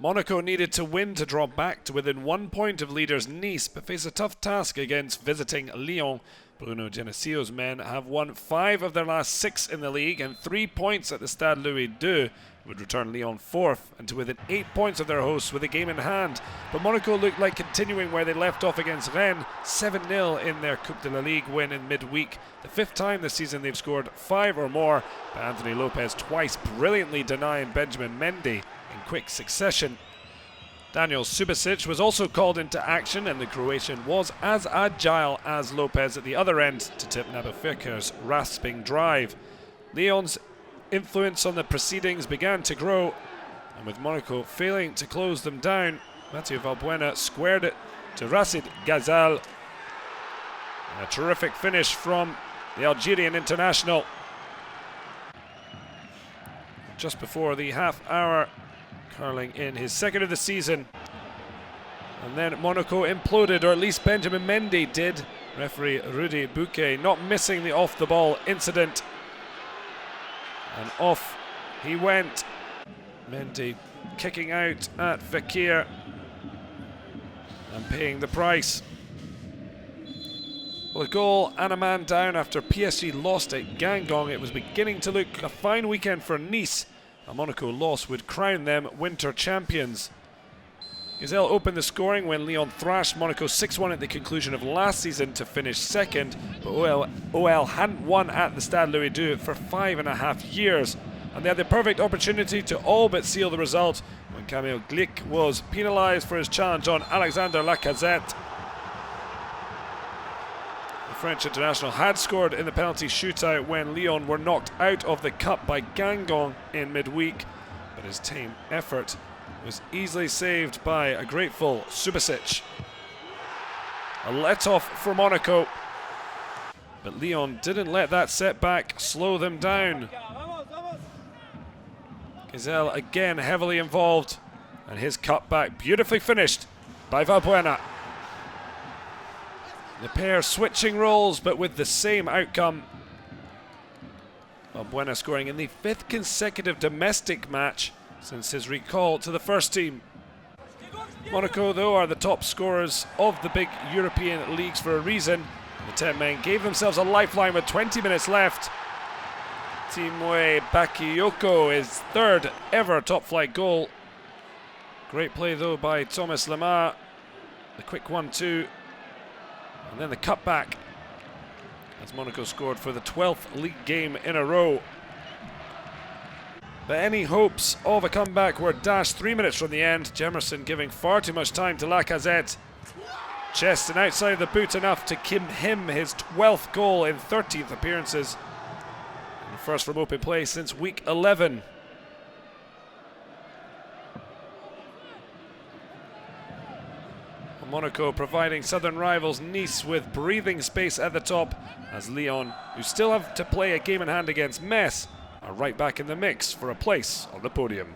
Monaco needed to win to drop back to within 1 point of leaders Nice, but face a tough task against visiting Lyon. Bruno Genesio's men have won 5 of their last 6 in the league, and 3 points at the Stade Louis II would return Lyon 4th and to within 8 points of their hosts with a game in hand. But Monaco looked like continuing where they left off against Rennes, 7-0 in their Coupe de la Ligue win in midweek. The 5th time this season they've scored 5 or more, by Anthony Lopes twice brilliantly denying Benjamin Mendy in quick succession. Daniel Subasic was also called into action, and the Croatian was as agile as Lopes at the other end to tip Nabafekir's rasping drive. Lyon's influence on the proceedings began to grow, and with Monaco failing to close them down, Mathieu VALBUENA squared it to Rachid GHEZZAL. A terrific finish from the Algerian international. Just before the half hour, curling in his 2nd of the season. And then Monaco imploded, or at least Benjamin Mendy did. Referee Rudy Bouquet not missing the off-the-ball incident. And off he went. Mendy kicking out at Fakir and paying the price. Well, a goal and a man down after PSG lost at Guingamp. It was beginning to look a fine weekend for Nice. A Monaco loss would crown them winter champions. GHEZZAL opened the scoring when Lyon thrashed Monaco 6-1 at the conclusion of last season to finish 2nd, but OL hadn't won at the Stade Louis II for 5.5 years, and they had the perfect opportunity to all but seal the result when Kamil GLIK was penalised for his challenge on Alexandre LACAZETTE. The French international had scored in the penalty shootout when Lyon were knocked out of the cup by Guingamp in midweek, but his tame effort was easily saved by a grateful Subasic. A let-off for Monaco, but Lyon didn't let that setback slow them down. GHEZZAL again heavily involved, and his cutback beautifully finished by VALBUENA. The pair switching roles, but with the same outcome. VALBUENA scoring in the 5th consecutive domestic match since his recall to the first team. Monaco, though, are the top scorers of the big European leagues for a reason. The 10 men gave themselves a lifeline with 20 minutes left. Tiemoué BAKAYOKO, his 3rd ever top-flight goal. Great play, though, by Thomas LEMAR. The quick 1-2. And then the cutback as Monaco scored for the 12th league game in a row. But any hopes of a comeback were dashed 3 minutes from the end. JEMERSON giving far too much time to LACAZETTE. Chest and outside of the boot enough to give him his 12th goal in 13th appearances. And first from open play since week 11. Monaco providing southern rivals Nice with breathing space at the top, as Lyon, who still have to play a game in hand against Metz, are right back in the mix for a place on the podium.